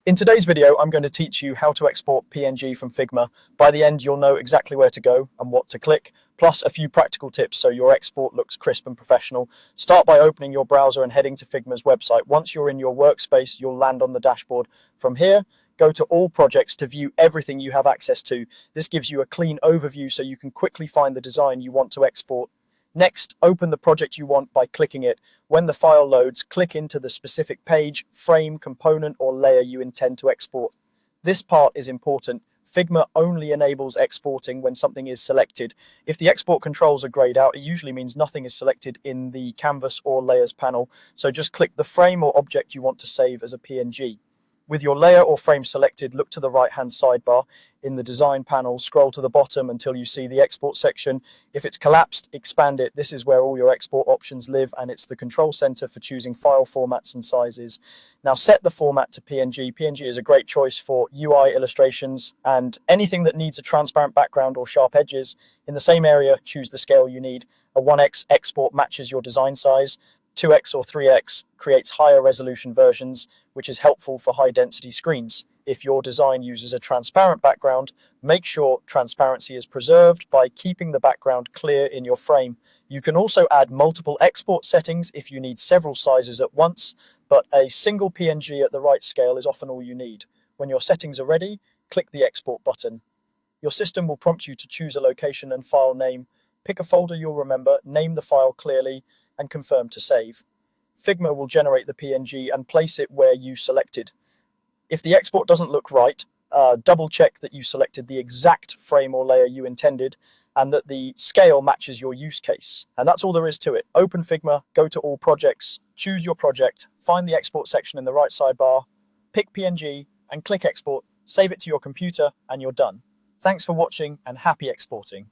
In today's video, I'm going to teach you how to export PNG from Figma. By the end, you'll know exactly where to go and what to click, plus a few practical tips so your export looks crisp and professional. Start by opening your browser and heading to Figma's website. Once you're in your workspace, you'll land on the dashboard. From here, go to All Projects to view everything you have access to. This gives you a clean overview so you can quickly find the design you want to export. Next, open the project you want by clicking it. When the file loads, click into the specific page, frame, component, or layer you intend to export. This part is important. Figma only enables exporting when something is selected. If the export controls are grayed out, it usually means nothing is selected in the canvas or layers panel. So just click the frame or object you want to save as a PNG. With your layer or frame selected, look to the right-hand sidebar. In the design panel, scroll to the bottom until you see the export section. If it's collapsed, expand it. This is where all your export options live, and it's the control center for choosing file formats and sizes. Now set the format to PNG. PNG is a great choice for UI illustrations and anything that needs a transparent background or sharp edges. In the same area, choose the scale you need. A 1x export matches your design size. 2x or 3x creates higher resolution versions, which is helpful for high density screens. If your design uses a transparent background, make sure transparency is preserved by keeping the background clear in your frame. You can also add multiple export settings if you need several sizes at once, but a single PNG at the right scale is often all you need. When your settings are ready, click the export button. Your system will prompt you to choose a location and file name. Pick a folder you'll remember, name the file clearly, and confirm to save. Figma will generate the PNG and place it where you selected. If the export doesn't look right, double check that you selected the exact frame or layer you intended and that the scale matches your use case. And that's all there is to it. Open Figma, go to All Projects, choose your project, find the export section in the right sidebar, pick PNG and click Export, save it to your computer and you're done. Thanks for watching and happy exporting.